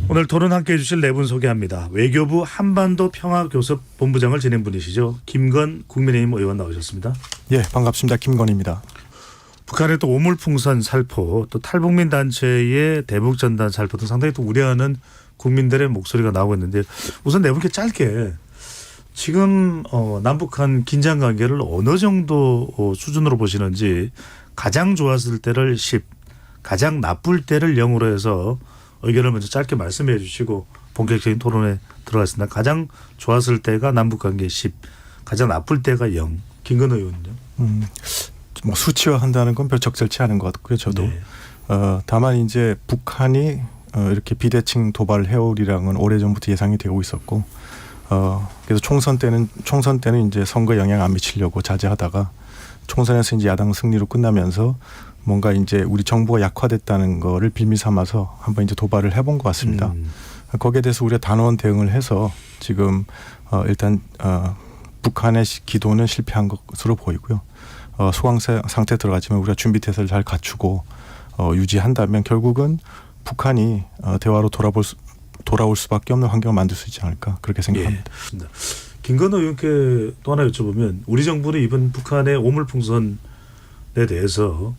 오늘 토론 함께해 주실 네 분 소개합니다. 외교부 한반도 평화교섭본부장을 지낸 분이시죠. 김건 국민의힘 의원 나오셨습니다. 예, 반갑습니다. 김건입니다. 북한의 또 오물풍선 살포, 또 탈북민 단체의 대북전단 살포 등 상당히 또 우려하는 국민들의 목소리가 나오고 있는데, 우선 네 분께 짧게 지금 남북한 긴장 관계를 어느 정도 수준으로 보시는지, 가장 좋았을 때를 10, 가장 나쁠 때를 0으로 해서 의견을 먼저 짧게 말씀해 주시고 본격적인 토론에 들어갔습니다. 가장 좋았을 때가 남북관계 10, 가장 나쁠 때가 0. 김건 의원은요? 뭐 수치화한다는 건 별 적절치 않은 것 같고요. 저도. 네. 다만 이제 북한이 이렇게 비대칭 도발을 해오리랑은 오래전부터 예상이 되고 있었고, 그래서 총선 때는 이제 선거 영향 안 미치려고 자제하다가 총선에서 이제 야당 승리로 끝나면서 뭔가 이제 우리 정부가 약화됐다는 거를 빌미 삼아서 한번 이제 도발을 해본 것 같습니다. 거기에 대해서 우리가 단호한 대응을 해서 지금 일단 북한의 기도는 실패한 것으로 보이고요. 소강 상태에 들어가지만 우리가 준비 태세를 잘 갖추고 유지한다면 결국은 북한이 대화로 돌아올 수밖에 없는 환경을 만들 수 있지 않을까, 그렇게 생각합니다. 예, 김건 의원께 또 하나 여쭤보면, 우리 정부는 이번 북한의 오물풍선에 대해서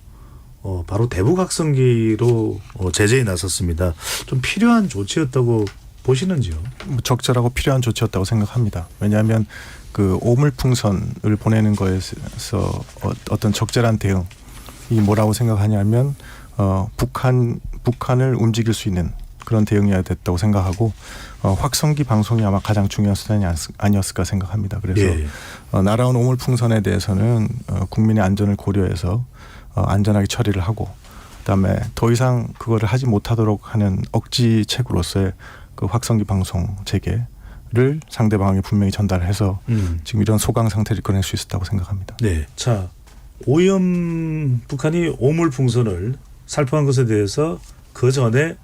바로 대북확성기로 제재에 나섰습니다. 좀 필요한 조치였다고 보시는지요? 적절하고 필요한 조치였다고 생각합니다. 왜냐하면 그 오물풍선을 보내는 거에서 어떤 적절한 대응이 뭐라고 생각하냐면 북한을 움직일 수 있는 그런 대응이어야 됐다고 생각하고, 확성기 방송이 아마 가장 중요한 수단이 아니었을까 생각합니다. 그래서 예. 날아온 오물풍선에 대해서는 국민의 안전을 고려해서 안전하게 처리를 하고, 그다음에 더 이상 그거를 하지 못하도록 하는 억지책으로서의 그 확성기 방송 재개를 상대방에게 분명히 전달해서 지금 이런 소강 상태를 꺼낼 수 있었다고 생각합니다. 네. 자, 북한이 오물풍선을 살포한 것에 대해서 그 전에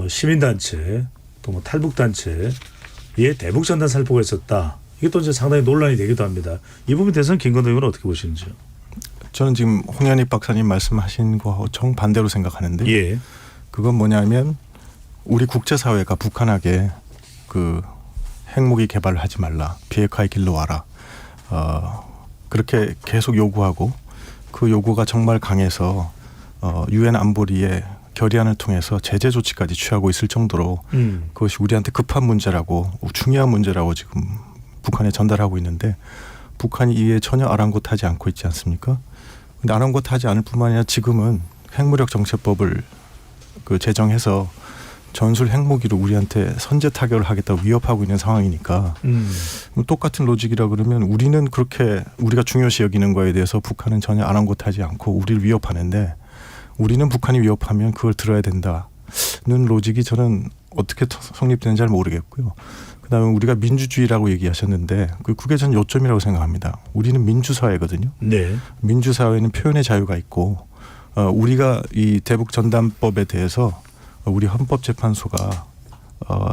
시민단체 또 뭐 탈북단체의 대북전단 살포가 있었다. 이게 또 이제 상당히 논란이 되기도 합니다. 이 부분에 대해서는 김건 의원은 어떻게 보시는지요? 저는 지금 홍현익 박사님 말씀하신 거하고 정반대로 생각하는데, 예. 그건 뭐냐면 우리 국제사회가 북한에게 그 핵무기 개발을 하지 말라, 비핵화의 길로 와라, 그렇게 계속 요구하고, 그 요구가 정말 강해서 유엔 안보리의 결의안을 통해서 제재 조치까지 취하고 있을 정도로 그것이 우리한테 급한 문제라고, 중요한 문제라고 지금 북한에 전달하고 있는데, 북한이 이에 전혀 아랑곳하지 않고 있지 않습니까? 근데 아랑곳하지 않을 뿐만 아니라 지금은 핵무력 정책법을 제정해서 전술 핵무기로 우리한테 선제 타격을 하겠다고 위협하고 있는 상황이니까, 똑같은 로직이라 그러면 우리는 그렇게 우리가 중요시 여기는 거에 대해서 북한은 전혀 아랑곳하지 않고 우리를 위협하는데, 우리는 북한이 위협하면 그걸 들어야 된다는 로직이 저는 어떻게 성립되는지 잘 모르겠고요. 그다음에 우리가 민주주의라고 얘기하셨는데 그게 전 요점이라고 생각합니다. 우리는 민주사회거든요. 네. 민주사회는 표현의 자유가 있고, 우리가 이 대북전단법에 대해서 우리 헌법재판소가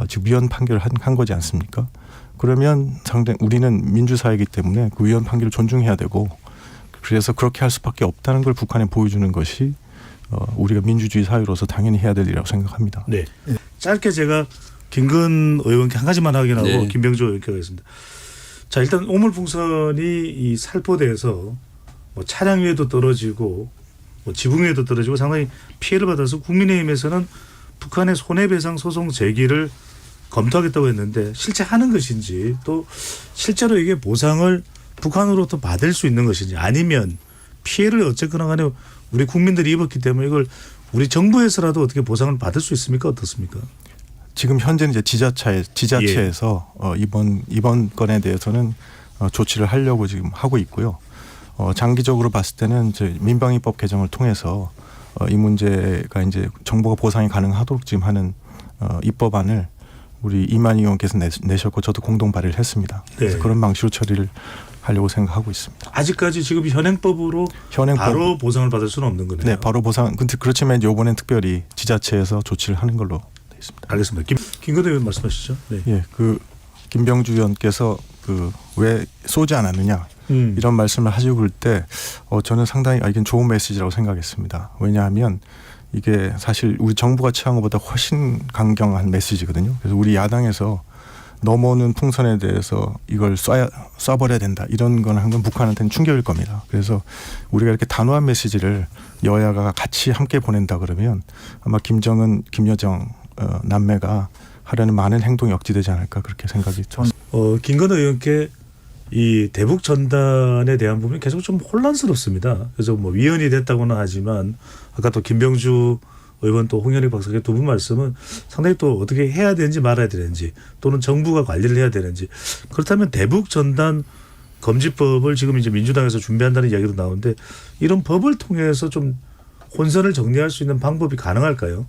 지금 위헌 판결을 한 거지 않습니까? 그러면 우리는 민주사회이기 때문에 그 위헌 판결을 존중해야 되고, 그래서 그렇게 할 수밖에 없다는 걸 북한에 보여주는 것이 우리가 민주주의 사회로서 당연히 해야 될 일이라고 생각합니다. 네. 짧게 제가 김건 의원께 한 가지만 확인하고 네. 김병조 의원께 가겠습니다. 자, 일단 오물풍선이 이 살포돼서 뭐 차량 위에도 떨어지고 뭐 지붕 위에도 떨어지고 상당히 피해를 받아서 국민의힘에서는 북한의 손해배상 소송 제기를 검토하겠다고 했는데, 실제 하는 것인지, 또 실제로 이게 보상을 북한으로부터 받을 수 있는 것인지, 아니면 피해를 어쨌거나 간에 우리 국민들이 입었기 때문에 이걸 우리 정부에서라도 어떻게 보상을 받을 수 있습니까? 어떻습니까? 지금 현재는 이제 지자체에서 이번 건에 대해서는 조치를 하려고 지금 하고 있고요. 장기적으로 봤을 때는 이제 민방위법 개정을 통해서 이 문제가 이제 정부가 보상이 가능하도록 지금 하는 입법안을 우리 이만희 의원께서 내셨고 저도 공동 발의를 했습니다. 그래서 네. 그런 방식으로 처리를 하려고 생각하고 있습니다. 아직까지 지금 현행법으로 바로 보상을 받을 수는 없는 거네요. 네, 바로 보상. 근데 그렇지만 이번엔 특별히 지자체에서 조치를 하는 걸로 되어 있습니다. 알겠습니다. 김건희 의원 말씀하시죠. 네. 예, 김병주 의원께서 왜 쏘지 않았느냐 이런 말씀을 하시고 그럴 때 저는 상당히 이건 좋은 메시지라고 생각했습니다. 왜냐하면 이게 사실 우리 정부가 취한 것보다 훨씬 강경한 메시지거든요. 그래서 우리 야당에서 넘어오는 풍선에 대해서 이걸 쏴버려야 된다. 이런 건 한 건 북한한테는 충격일 겁니다. 그래서 우리가 이렇게 단호한 메시지를 여야가 같이 함께 보낸다 그러면 아마 김정은, 김여정 남매가 하려는 많은 행동이 억지되지 않을까 그렇게 생각이 들었습니다. 김건희 의원께 이 대북 전단에 대한 부분이 계속 좀 혼란스럽습니다. 그래서 뭐 위헌이 됐다고는 하지만 아까 또 김병주 의원 또 홍현익 박사의 두 분 말씀은 상당히 또 어떻게 해야 되는지 말아야 되는지 또는 정부가 관리를 해야 되는지 그렇다면 대북 전단 금지법을 지금 이제 민주당에서 준비한다는 이야기도 나오는데 이런 법을 통해서 좀 혼선을 정리할 수 있는 방법이 가능할까요?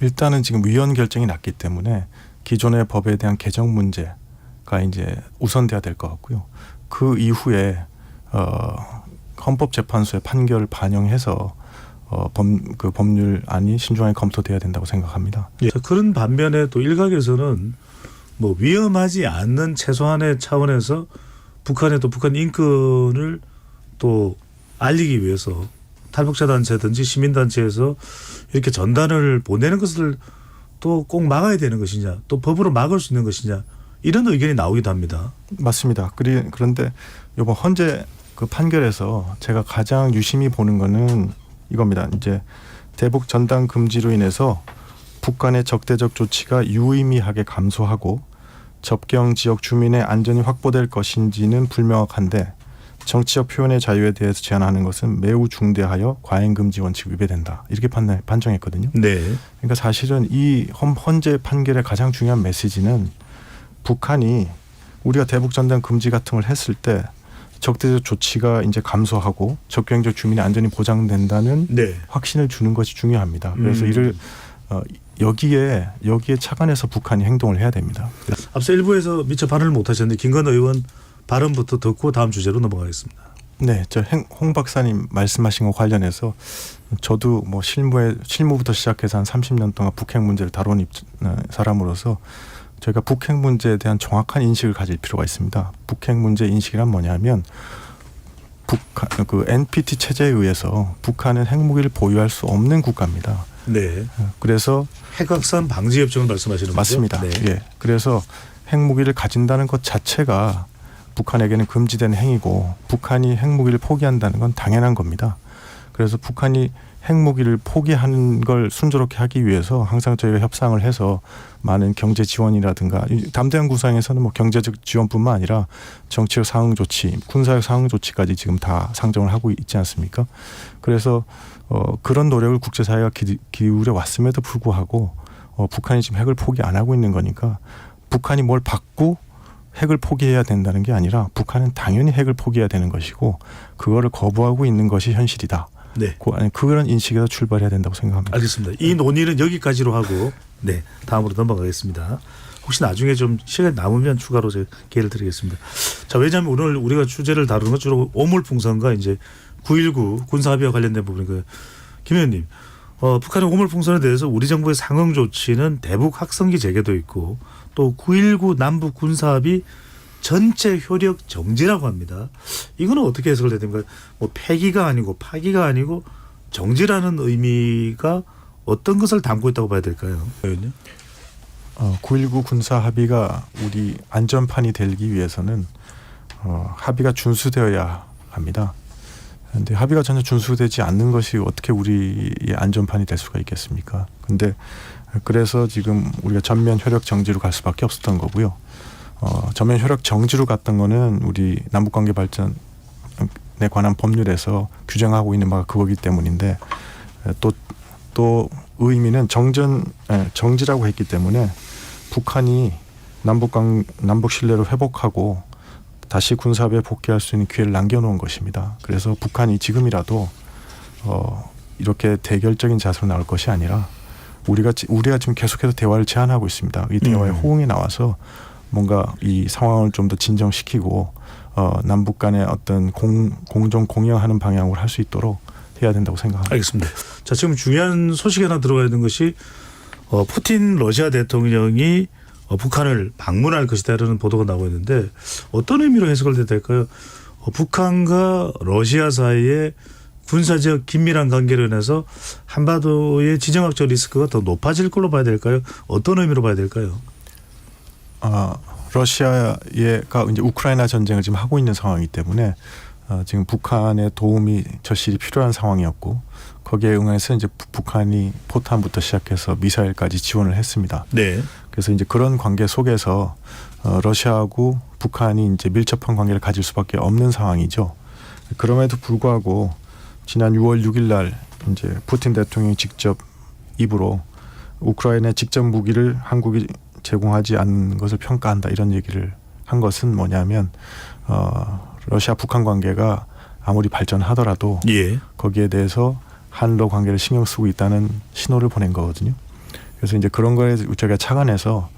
일단은 지금 위헌 결정이 났기 때문에 기존의 법에 대한 개정 문제가 이제 우선돼야 될 것 같고요. 그 이후에 헌법재판소의 판결을 반영해서 그 법률안이 신중하게 검토돼야 된다고 생각합니다. 예. 그런 반면에 또 일각에서는 뭐 위험하지 않는 최소한의 차원에서 북한의 또 북한 인권을 또 알리기 위해서 탈북자 단체든지 시민단체에서 이렇게 전단을 보내는 것을 또 꼭 막아야 되는 것이냐 또 법으로 막을 수 있는 것이냐 이런 의견이 나오기도 합니다. 맞습니다. 그런데 이번 헌재 그 판결에서 제가 가장 유심히 보는 거는 이겁니다. 이제 대북 전단 금지로 인해서 북한의 적대적 조치가 유의미하게 감소하고 접경 지역 주민의 안전이 확보될 것인지는 불명확한데 정치적 표현의 자유에 대해서 제한하는 것은 매우 중대하여 과잉금지 원칙 위배된다. 이렇게 판정했거든요. 네. 그러니까 사실은 이 헌재 판결의 가장 중요한 메시지는 북한이 우리가 대북 전단 금지 같은 걸 했을 때 적대적 조치가 이제 감소하고 접경적 주민의 안전이 보장된다는 네. 확신을 주는 것이 중요합니다. 그래서 이를 여기에 착안해서 북한이 행동을 해야 됩니다. 앞서 일부에서 미처 발언을 못 하셨는데 김건희 의원 발언부터 듣고 다음 주제로 넘어가겠습니다. 네, 홍 박사님 말씀하신 것 관련해서 저도 뭐 실무부터 시작해서 한 30년 동안 북핵 문제를 다룬 사람으로서 저희가 북핵 문제에 대한 정확한 인식을 가질 필요가 있습니다. 북핵 문제 인식이란 뭐냐면 그 NPT 체제에 의해서 북한은 핵무기를 보유할 수 없는 국가입니다. 네. 그래서 핵확산 방지 협정을 말씀하시는 거죠? 맞습니다. 네. 예. 그래서 핵무기를 가진다는 것 자체가 북한에게는 금지된 행위고 북한이 핵무기를 포기한다는 건 당연한 겁니다. 그래서 북한이 핵무기를 포기하는 걸 순조롭게 하기 위해서 항상 저희가 협상을 해서 많은 경제 지원이라든가 담대한 구상에서는 뭐 경제적 지원뿐만 아니라 정치적 상응 조치, 군사적 상응 조치까지 지금 다 상정을 하고 있지 않습니까? 그래서 그런 노력을 국제사회가 기울여 왔음에도 불구하고 북한이 지금 핵을 포기 안 하고 있는 거니까 북한이 뭘 받고 핵을 포기해야 된다는 게 아니라 북한은 당연히 핵을 포기해야 되는 것이고 그거를 거부하고 있는 것이 현실이다. 네. 그런 인식에서 출발해야 된다고 생각합니다. 알겠습니다. 이 논의는 여기까지로 하고 네 다음으로 넘어가겠습니다. 혹시 나중에 좀 시간이 남으면 추가로 제가 기회를 드리겠습니다. 자, 왜냐하면 오늘 우리가 주제를 다루는 건 주로 오물풍선과 이제 9.19 군사합의와 관련된 부분이고요. 김 의원님, 북한의 오물풍선에 대해서 우리 정부의 상응 조치는 대북 확성기 재개도 있고 또 9.19 남북 군사합의 전체 효력 정지라고 합니다. 이거는 어떻게 해석을 해야 됩니까? 뭐 폐기가 아니고 파기가 아니고 정지라는 의미가 어떤 것을 담고 있다고 봐야 될까요? 의원님? 9.19 군사 합의가 우리 안전판이 되기 위해서는 합의가 준수되어야 합니다. 그런데 합의가 전혀 준수되지 않는 것이 어떻게 우리의 안전판이 될 수가 있겠습니까? 근데 그래서 지금 우리가 전면 효력 정지로 갈 수밖에 없었던 거고요. 전면 효력 정지로 갔던 거는 우리 남북관계 발전에 관한 법률에서 규정하고 있는 바가 그거기 때문인데 또 의미는 정지라고 했기 때문에 북한이 남북 신뢰를 회복하고 다시 군사합의에 복귀할 수 있는 기회를 남겨놓은 것입니다. 그래서 북한이 지금이라도 이렇게 대결적인 자세로 나올 것이 아니라 우리가 지금 계속해서 대화를 제안하고 있습니다. 이 대화에 호응이 나와서 뭔가 이 상황을 좀 더 진정시키고 남북 간의 어떤 공정 공영하는 방향으로 할 수 있도록 해야 된다고 생각합니다. 알겠습니다. 자, 지금 중요한 소식이 하나 들어가 있는 것이 푸틴 러시아 대통령이 북한을 방문할 것이다라는 보도가 나오고 있는데 어떤 의미로 해석을 해야 될까요? 북한과 러시아 사이에 군사적 긴밀한 관계로 인해서 한반도의 지정학적 리스크가 더 높아질 걸로 봐야 될까요? 어떤 의미로 봐야 될까요? 러시아가 이제 우크라이나 전쟁을 지금 하고 있는 상황이기 때문에 지금 북한의 도움이 절실히 필요한 상황이었고 거기에 응해서 이제 북한이 포탄부터 시작해서 미사일까지 지원을 했습니다. 네. 그래서 이제 그런 관계 속에서 러시아하고 북한이 이제 밀접한 관계를 가질 수밖에 없는 상황이죠. 그럼에도 불구하고 지난 6월 6일 날 이제 푸틴 대통령이 직접 입으로 우크라이나에 직접 무기를 한국이 제공하지 않는 것을 평가한다 이런 얘기를 한 것은 뭐냐면 러시아 북한 관계가 아무리 발전하더라도 예. 거기에 대해서 한러 관계를 신경 쓰고 있다는 신호를 보낸 거거든요. 그래서 이제 그런 거에 저희가 착안해서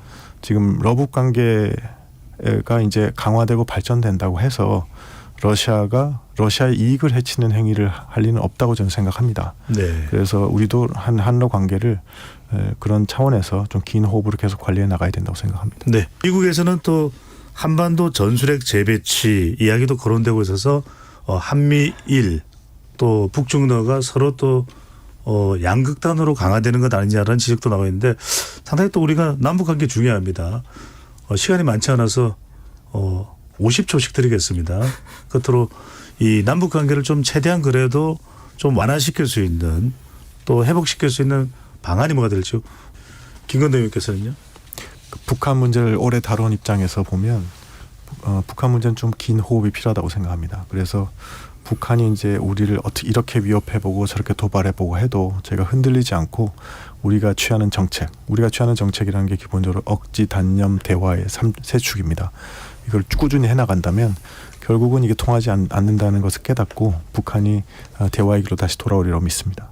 지금 러북 관계가 이제 강화되고 발전된다고 해서 러시아가 러시아의 이익을 해치는 행위를 할 리는 없다고 저는 생각합니다. 네. 그래서 우리도 한러 관계를 그런 차원에서 좀 긴 호흡으로 계속 관리해 나가야 된다고 생각합니다. 네. 미국에서는 또 한반도 전술핵 재배치 이야기도 거론되고 있어서 한미일 또 북중러가 서로 또 양극단으로 강화되는 것 아니냐라는 지적도 나와 있는데 상당히 또 우리가 남북관계 중요합니다. 시간이 많지 않아서 50초씩 드리겠습니다. 끝으로 이 남북관계를 좀 최대한 그래도 좀 완화시킬 수 있는 또 회복시킬 수 있는 방안이 뭐가 될지 김건대 의원께서는요. 북한 문제를 오래 다룬 입장에서 보면 북한 문제는 좀 긴 호흡이 필요하다고 생각합니다. 그래서 북한이 이제 우리를 어떻게 이렇게 위협해보고 저렇게 도발해보고 해도 제가 흔들리지 않고 우리가 취하는 정책이라는 게 기본적으로 억지, 단념, 대화의 세 축입니다. 이걸 꾸준히 해나간다면 결국은 이게 통하지 않는다는 것을 깨닫고 북한이 대화의 길로 다시 돌아오리라고 믿습니다.